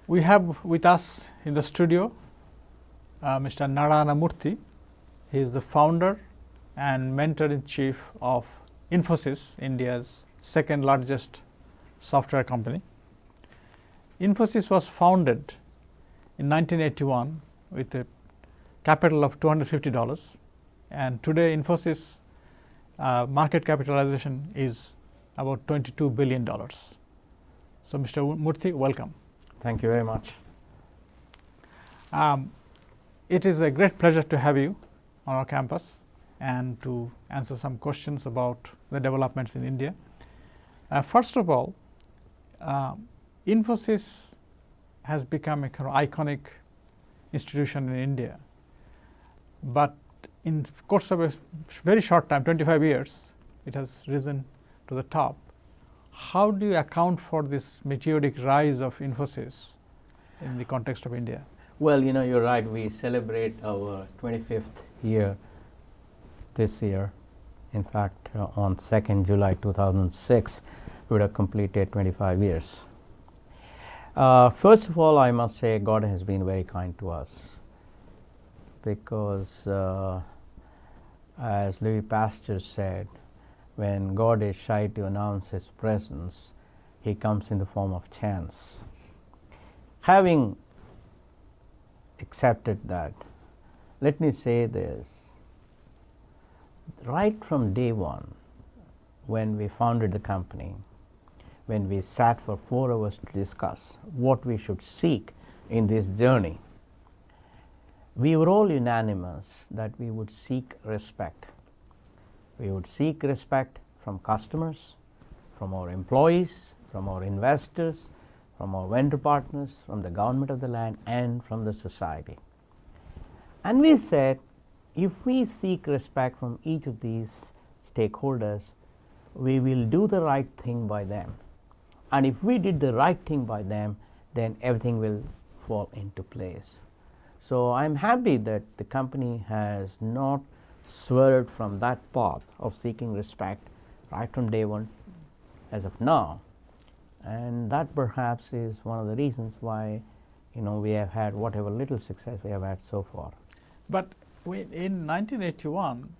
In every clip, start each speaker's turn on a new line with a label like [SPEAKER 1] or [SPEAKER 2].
[SPEAKER 1] We have with us in the studio Mr. Narayana Murthy. He is the founder and mentor-in-chief of Infosys, India's second largest software company. Infosys was founded in 1981 with a capital of $250, and today Infosys market capitalization is about $22 billion. So, Mr. Murthy, welcome.
[SPEAKER 2] Thank you very much.
[SPEAKER 1] It is a great pleasure to have you on our campus and to answer some questions about the developments in India. First of all, Infosys has become a kind of iconic institution in India, but in the course of a very short time, 25 years, it has risen to the top. How do you account for this meteoric rise of Infosys in the context of India?
[SPEAKER 2] Well, you're right. We celebrate our 25th year this year. In fact, on 2nd July 2006, we would have completed 25 years. First of all, I must say God has been very kind to us because, as Louis Pasteur said, when God is shy to announce His presence, He comes in the form of chance. Having accepted that, let me say this. Right from day one, when we founded the company, when we sat for 4 hours to discuss what we should seek in this journey, we were all unanimous that we would seek respect. We would seek respect from customers, from our employees, from our investors, from our vendor partners, from the government of the land, and from the society. And we said, if we seek respect from each of these stakeholders, we will do the right thing by them. And if we did the right thing by them, then everything will fall into place. So I'm happy that the company has not swerved from that path of seeking respect right from day one as of now, and that perhaps is one of the reasons why we have had whatever little success we have had so far.
[SPEAKER 1] But in 1981,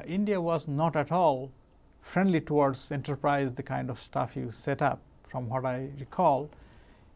[SPEAKER 1] India was not at all friendly towards enterprise, the kind of stuff you set up. From what I recall,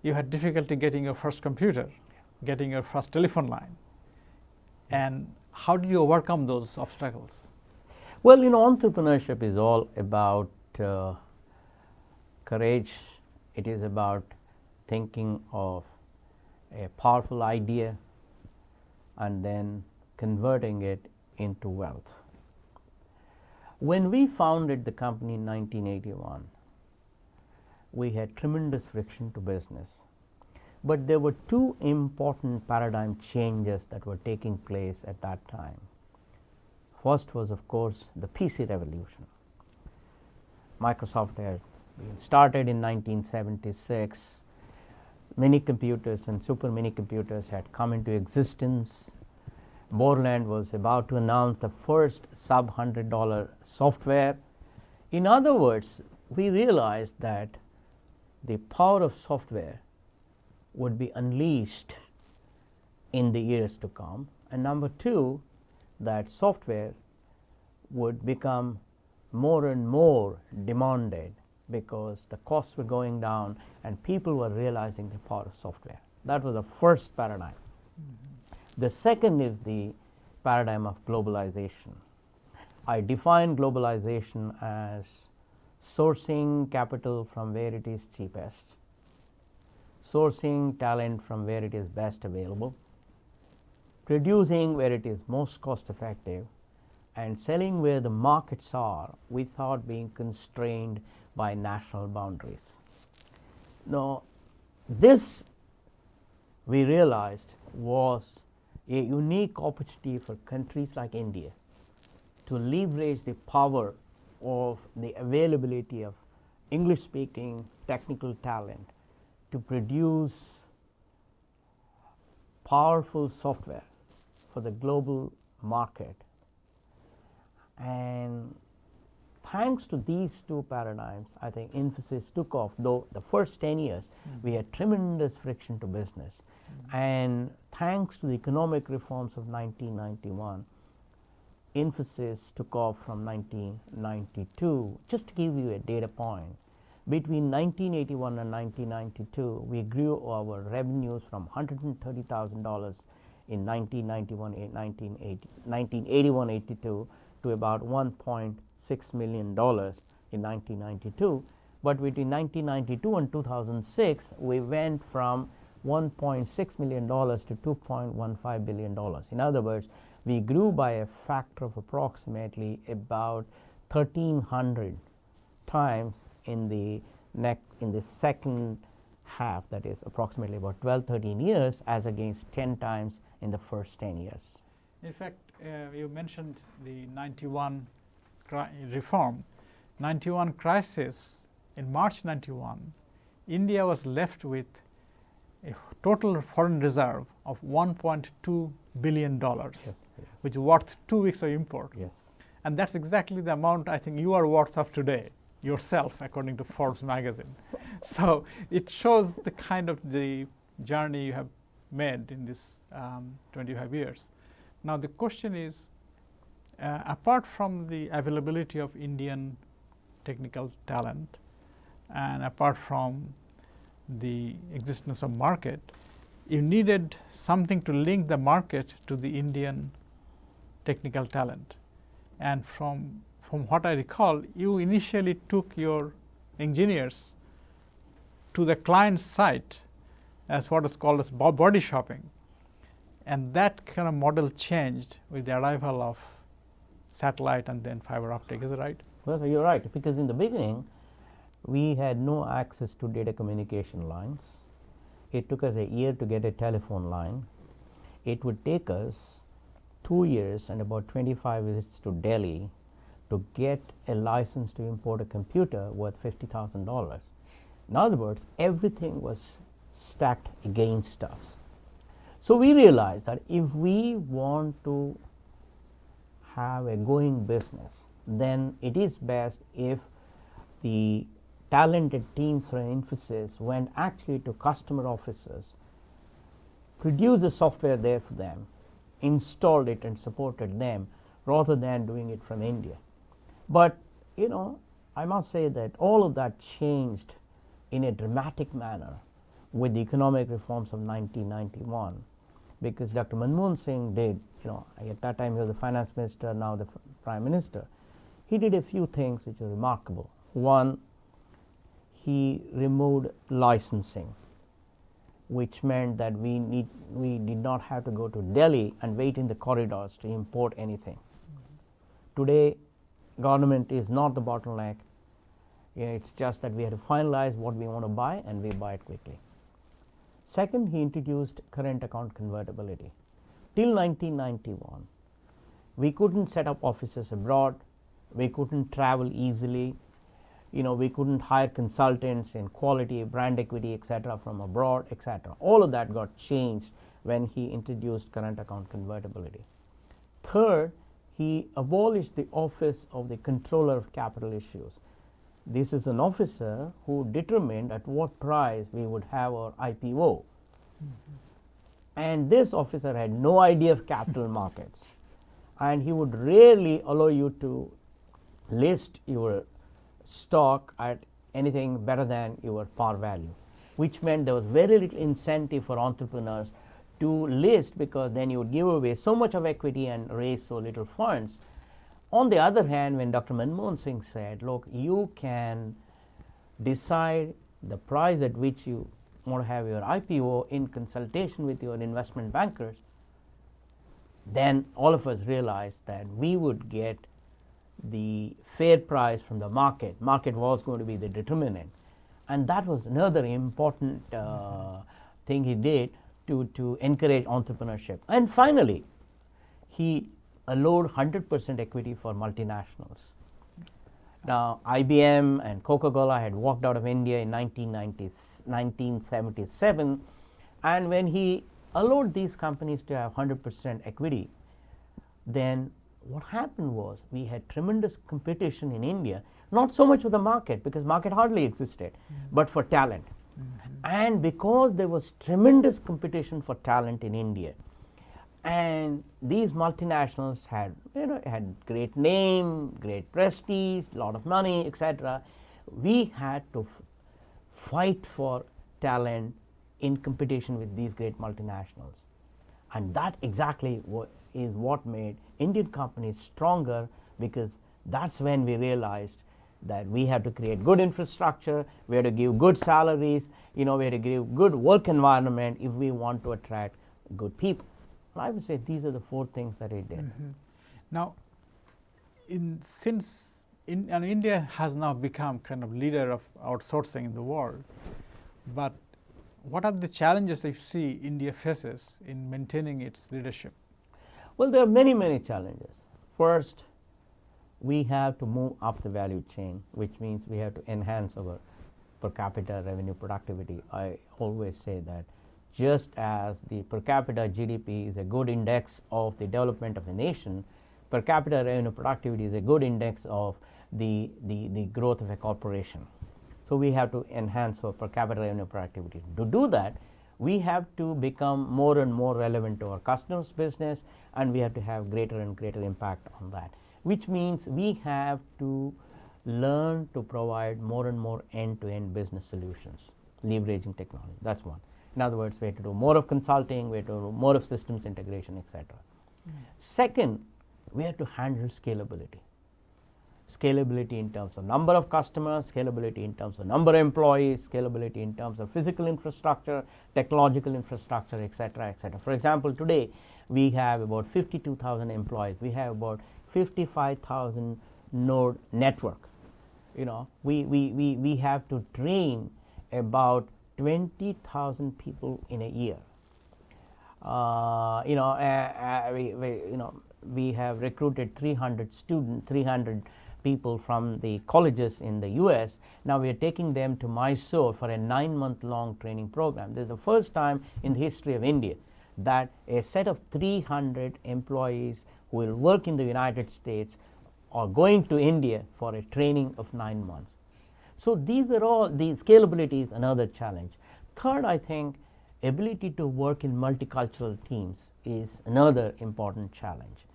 [SPEAKER 1] you had difficulty getting your first computer, getting your first telephone line, and how did you overcome those obstacles?
[SPEAKER 2] Well, entrepreneurship is all about courage. It is about thinking of a powerful idea and then converting it into wealth. When we founded the company in 1981, we had tremendous friction to business. But there were 2 important paradigm changes that were taking place at that time. First was, of course, the PC revolution. Microsoft had been started in 1976. Mini computers and super mini computers had come into existence. Borland was about to announce the first sub-$100 software. In other words, we realized that the power of software would be unleashed in the years to come, and number 2, that software would become more and more demanded because the costs were going down and people were realizing the power of software. That was the first paradigm. The second is the paradigm of globalization. I define globalization as sourcing capital from where it is cheapest, sourcing talent from where it is best available, producing where it is most cost effective, and selling where the markets are without being constrained by national boundaries. Now, this we realized was a unique opportunity for countries like India to leverage the power of the availability of English speaking technical talent to produce powerful software for the global market. And thanks to these two paradigms, I think Infosys took off. Though the first 10 years, we had tremendous friction to business. And thanks to the economic reforms of 1991, Infosys took off from 1992. Just to give you a data point, between 1981 and 1992, we grew our revenues from $130,000 in 1981-82 to about $1.6 million in 1992. But between 1992 and 2006, we went from $1.6 million to $2.15 billion. In other words, we grew by a factor of approximately about 1,300 times in the second half, that is approximately about 12-13 years, as against 10 times in the first 10 years.
[SPEAKER 1] In fact, you mentioned the 91 reform. 91 crisis, in March 91, India was left with a total foreign reserve of $1.2 billion, which is worth 2 weeks of import.
[SPEAKER 2] Yes.
[SPEAKER 1] And that's exactly the amount I think you are worth of today, yourself, according to Forbes magazine. So it shows the kind of the journey you have made in this 25 years. Now the question is, apart from the availability of Indian technical talent, and apart from the existence of market, you needed something to link the market to the Indian technical talent. And from what I recall, you initially took your engineers to the client site as what is called as body shopping. And that kind of model changed with the arrival of satellite and then fiber optic. Is that right?
[SPEAKER 2] Well, you're right, because in the beginning, we had no access to data communication lines. It took us a year to get a telephone line. It would take us 2 years and about 25 visits to Delhi to get a license to import a computer worth $50,000. In other words, everything was stacked against us. So we realized that if we want to have a going business, then it is best if the talented teams from Infosys went actually to customer offices, produced the software there for them, installed it and supported them, rather than doing it from India. But I must say that all of that changed in a dramatic manner with the economic reforms of 1991, because Dr. Manmohan Singh did, at that time he was the finance minister, now the prime minister. He did a few things which are remarkable. One, he removed licensing, which meant that we did not have to go to Delhi and wait in the corridors to import anything. Today, government is not the bottleneck. It's just that we have to finalize what we want to buy, and we buy it quickly. Second, he introduced current account convertibility. Till 1991, we couldn't set up offices abroad. We couldn't travel easily. We couldn't hire consultants in quality, brand equity, etc. from abroad, etc. All of that got changed when he introduced current account convertibility. Third, he abolished the office of the controller of capital issues. This is an officer who determined at what price we would have our IPO. And this officer had no idea of capital markets. And he would rarely allow you to list your stock at anything better than your par value, which meant there was very little incentive for entrepreneurs to list, because then you would give away so much of equity and raise so little funds. On the other hand, when Dr. Manmohan Singh said, look, you can decide the price at which you want to have your IPO in consultation with your investment bankers, then all of us realized that we would get the fair price from the market. Market was going to be the determinant. And that was another important thing he did to encourage entrepreneurship. And finally, he allowed 100% equity for multinationals. Now, IBM and Coca-Cola had walked out of India in 1977, and when he allowed these companies to have 100% equity, then what happened was we had tremendous competition in India, not so much for the market because market hardly existed, but for talent. And because there was tremendous competition for talent in India, and these multinationals had, had great name, great prestige, lot of money, etc., we had to fight for talent in competition with these great multinationals. And that exactly is what made Indian companies stronger, because that's when we realized that we have to create good infrastructure, we have to give good salaries, we have to give good work environment if we want to attract good people. I would say these are the 4 things that it did.
[SPEAKER 1] Now, since India has now become kind of leader of outsourcing in the world, but what are the challenges you see India faces in maintaining its leadership?
[SPEAKER 2] Well, there are many, many challenges. First, we have to move up the value chain, which means we have to enhance our per capita revenue productivity. I always say that just as the per capita GDP is a good index of the development of a nation, per capita revenue productivity is a good index of the growth of a corporation. So we have to enhance our per capita revenue productivity. To do that, we have to become more and more relevant to our customers' business, and we have to have greater and greater impact on that, which means we have to learn to provide more and more end-to-end business solutions, leveraging technology. That's one. In other words, we have to do more of consulting, we have to do more of systems integration, etc. Second, we have to handle scalability. Scalability in terms of number of customers, scalability in terms of number of employees, scalability in terms of physical infrastructure, technological infrastructure, etc., etc. For example, today we have about 52,000 employees. We have about 55,000 node network. We have to train about 20,000 people in a year. We have recruited 300 people from the colleges in the US. Now we are taking them to Mysore for a 9-month-long training program. This is the first time in the history of India that a set of 300 employees who will work in the United States are going to India for a training of 9 months. So these are all, the scalability is another challenge. Third, I think ability to work in multicultural teams is another important challenge.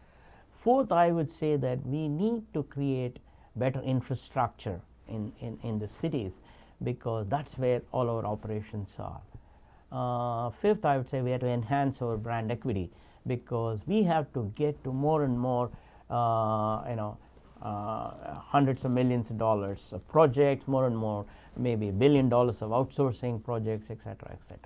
[SPEAKER 2] Fourth, I would say that we need to create better infrastructure in the cities, because that's where all our operations are. Fifth, I would say we have to enhance our brand equity, because we have to get to more and more hundreds of millions of dollars of projects, more and more, maybe $1 billion of outsourcing projects, etc., etc.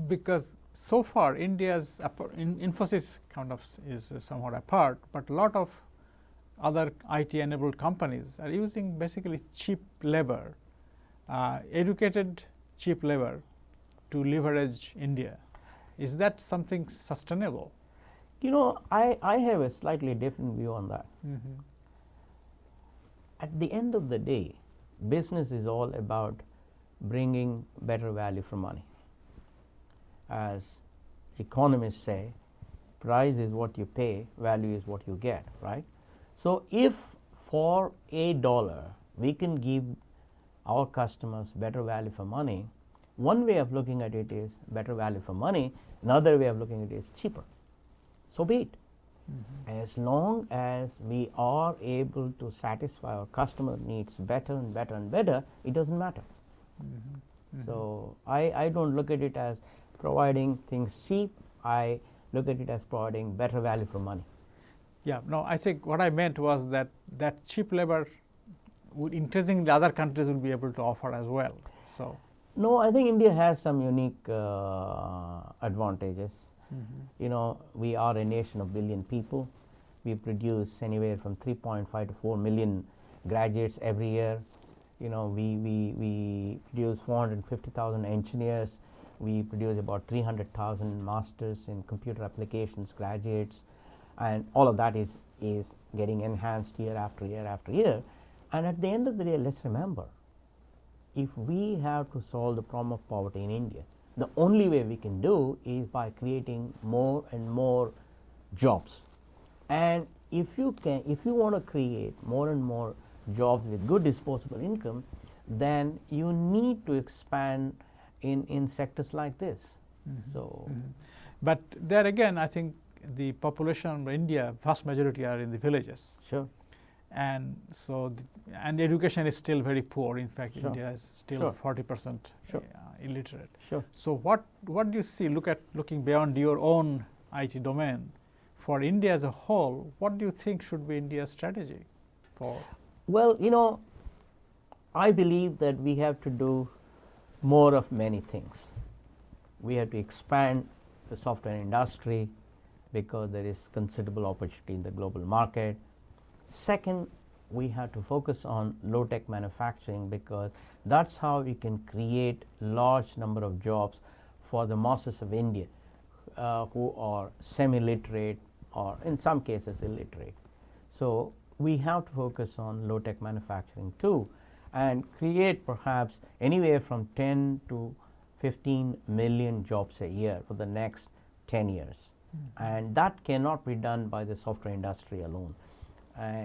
[SPEAKER 1] Because so far India's Infosys kind of is somewhat apart, but a lot of other IT enabled companies are using basically cheap labor, educated cheap labor to leverage India. Is that something sustainable?
[SPEAKER 2] I have a slightly different view on that. At the end of the day, business is all about bringing better value for money. As economists say, price is what you pay, value is what you get, right? So if for $1 we can give our customers better value for money, one way of looking at it is better value for money, another way of looking at it is cheaper. So be it. As long as we are able to satisfy our customer needs better and better and better, it doesn't matter. So I don't look at it as providing things cheap, I look at it as providing better value for money.
[SPEAKER 1] Yeah, no, I think what I meant was that cheap labor would increasingly other countries will be able to offer as well. So
[SPEAKER 2] no, I think India has some unique advantages. We are a nation of billion people. We produce anywhere from 3.5 to 4 million graduates every year. We produce 450,000 engineers. We produce about 300,000 masters in computer applications graduates, and all of that is getting enhanced year after year after year. And at the end of the day, let's remember, if we have to solve the problem of poverty in India, the only way we can do is by creating more and more jobs. And if you want to create more and more jobs with good disposable income, then you need to expand in sectors like this. So,
[SPEAKER 1] But there again, I think the population of India, vast majority are in the villages.
[SPEAKER 2] sure.
[SPEAKER 1] And so, and education is still very poor. In fact,
[SPEAKER 2] Sure.
[SPEAKER 1] India is still
[SPEAKER 2] Sure.
[SPEAKER 1] 40%
[SPEAKER 2] Sure.
[SPEAKER 1] Illiterate.
[SPEAKER 2] Sure.
[SPEAKER 1] So what do you see, looking beyond your own IT domain, for India as a whole, what do you think should be India's strategy for?
[SPEAKER 2] Well, I believe that we have to do more of many things. We have to expand the software industry because there is considerable opportunity in the global market. Second, we have to focus on low-tech manufacturing because that's how we can create large number of jobs for the masses of India who are semi-literate or in some cases illiterate. So we have to focus on low-tech manufacturing too and create perhaps anywhere from 10 to 15 million jobs a year for the next 10 years. And that cannot be done by the software industry alone.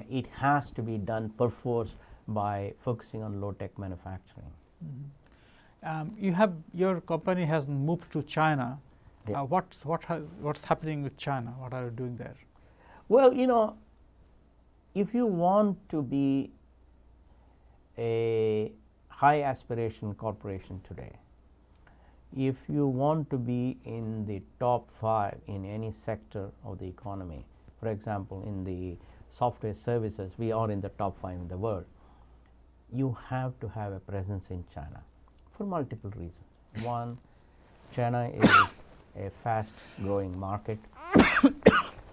[SPEAKER 2] It has to be done perforce by focusing on low-tech manufacturing.
[SPEAKER 1] Your company has moved to China.
[SPEAKER 2] Yeah.
[SPEAKER 1] What's happening with China? What are you doing there?
[SPEAKER 2] Well, if you want to be a high aspiration corporation today, if you want to be in the top 5 in any sector of the economy, for example, in the software services, we are in the top 5 in the world, you have to have a presence in China for multiple reasons. One, China is a fast growing market.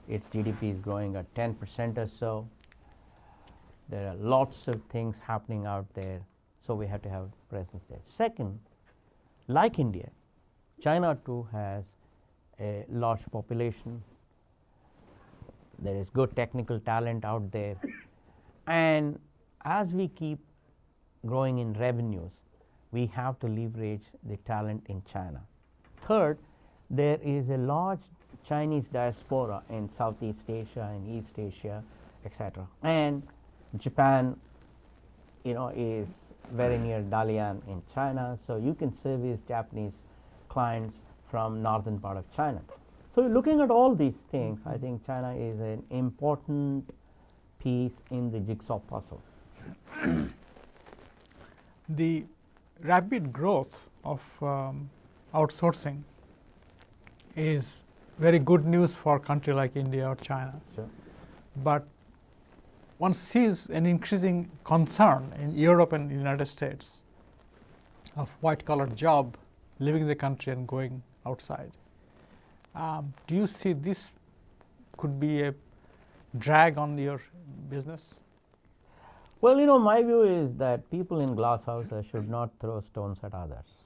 [SPEAKER 2] Its GDP is growing at 10% or so. There are lots of things happening out there, so we have to have presence there. Second, like India, China too has a large population. There is good technical talent out there, and as we keep growing in revenues, we have to leverage the talent in China. Third, there is a large Chinese diaspora in Southeast Asia and East Asia, etc. And Japan, is very near Dalian in China, so you can service Japanese clients from northern part of China. So looking at all these things, I think China is an important piece in the jigsaw puzzle.
[SPEAKER 1] The rapid growth of outsourcing is very good news for a country like India or China.
[SPEAKER 2] Sure.
[SPEAKER 1] But one sees an increasing concern in Europe and the United States of white-collar job leaving the country and going outside. Do you see this could be a drag on your business?
[SPEAKER 2] Well, my view is that people in glass houses should not throw stones at others.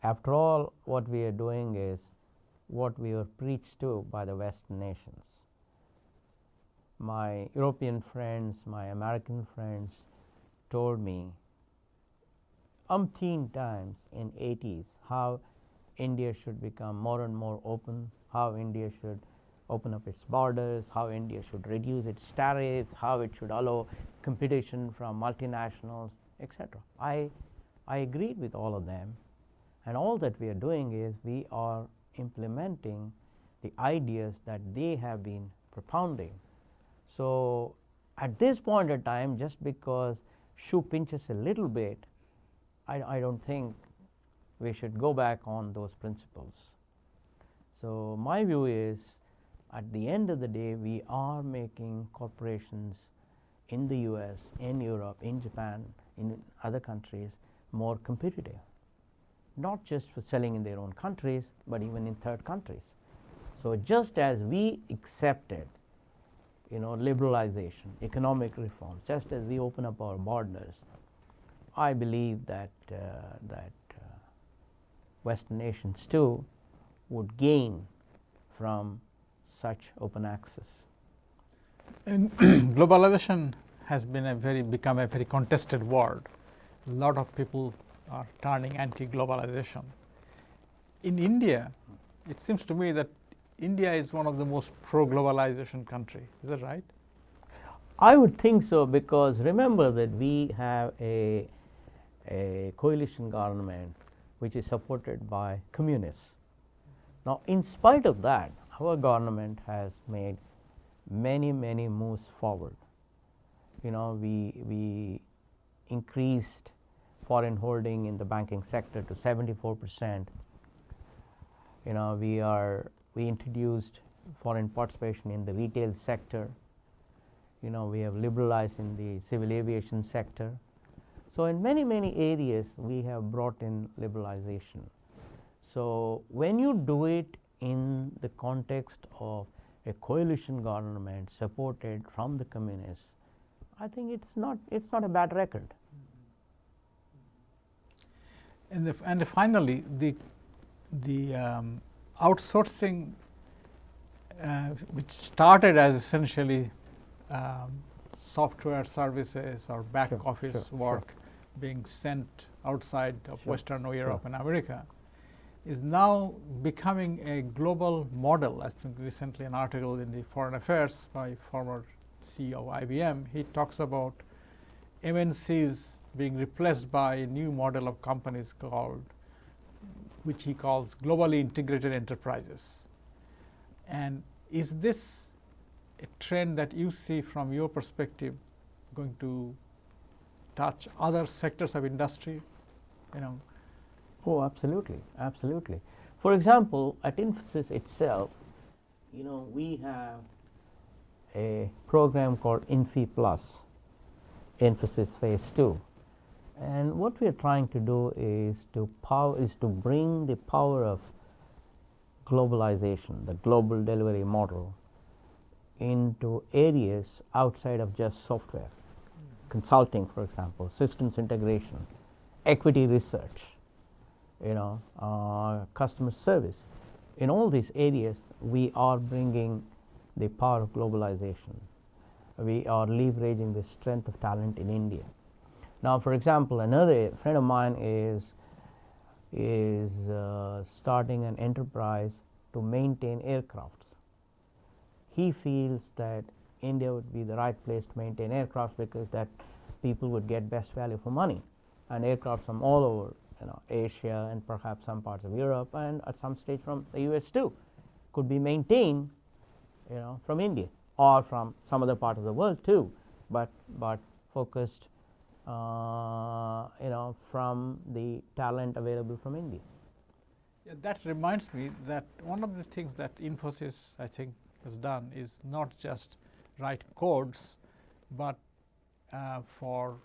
[SPEAKER 2] After all, what we are doing is what we were preached to by the Western nations. My European friends, my American friends told me umpteen times in 80s how India should become more and more open, how India should open up its borders, how India should reduce its tariffs, how it should allow competition from multinationals, etc. I agreed with all of them, and all that we are doing is we are implementing the ideas that they have been propounding. So at this point in time, just because shoe pinches a little bit, I don't think we should go back on those principles. So my view is, at the end of the day, we are making corporations in the US, in Europe, in Japan, in other countries more competitive, not just for selling in their own countries, but even in third countries. So just as we accepted liberalization, economic reforms, just as we open up our borders, I believe that Western nations too would gain from such open access.
[SPEAKER 1] And globalization has become a very contested word. A lot of people are turning anti-globalization. In India, it seems to me that India is one of the most pro-globalization country. Is that right?
[SPEAKER 2] I would think so, because remember that we have a coalition government which is supported by communists. Now, in spite of that, our government has made many moves forward. We increased foreign holding in the banking sector to 74%. We introduced foreign participation in the retail sector. We have liberalized in the civil aviation sector. So in many areas we have brought in liberalization. So when you do it in the context of a coalition government supported from the communists, I think it's not a bad record.
[SPEAKER 1] And finally, the outsourcing, which started as essentially software services or back office work being sent outside of Western Europe and America, is now becoming a global model. I think recently an article in the Foreign Affairs by former CEO of IBM, he talks about MNCs being replaced by a new model of companies which he calls globally integrated enterprises. And is this a trend that you see from your perspective going to touch other sectors of industry?
[SPEAKER 2] Oh, absolutely. For example, at Infosys itself, we have a program called Infosys, Infosys Phase 2. And what we are trying to do is to bring the power of globalization, the global delivery model, into areas outside of just software. Consulting, for example, systems integration, equity research, customer service. In all these areas, we are bringing the power of globalization. We are leveraging the strength of talent in India. Now, for example, another friend of mine is starting an enterprise to maintain aircrafts. He feels that India would be the right place to maintain aircrafts, because that people would get best value for money, and aircrafts from all over Asia and perhaps some parts of Europe, and at some stage from the US too, could be maintained from India or from some other part of the world too, but focused from the talent available from India.
[SPEAKER 1] Yeah, that reminds me that one of the things that Infosys, I think, has done is not just write codes, but for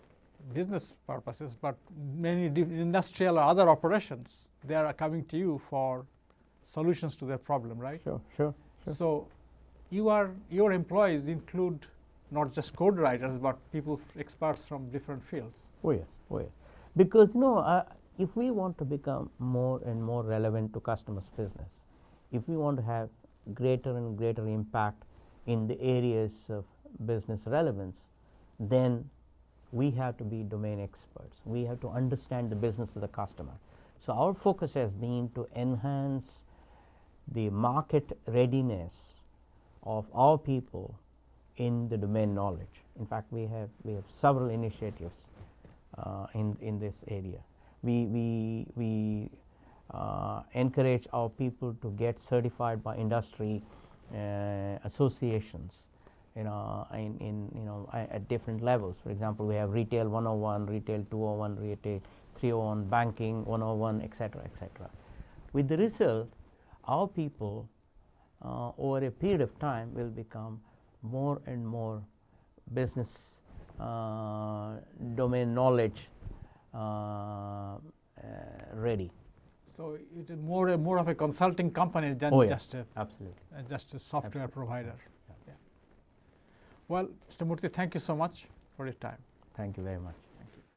[SPEAKER 1] business purposes, but many industrial or other operations, they are coming to you for solutions to their problem, right?
[SPEAKER 2] Sure.
[SPEAKER 1] So your employees include not just code writers, but experts from different fields.
[SPEAKER 2] Oh yes. Because if we want to become more and more relevant to customers' business, if we want to have greater and greater impact in the areas of business relevance, then we have to be domain experts. We have to understand the business of the customer. So our focus has been to enhance the market readiness of our people in the domain knowledge. In fact, we have several initiatives in this area. We encourage our people to get certified by industry associations, at different levels. For example, we have Retail 101, Retail 201, Retail 301, Banking 101, etc. With the result, our people over a period of time will become more and more business domain knowledge ready.
[SPEAKER 1] So it is more of a consulting company than just a software provider. Yeah. Well, Mr. Murthy, thank you so much for your time.
[SPEAKER 2] Thank you very much.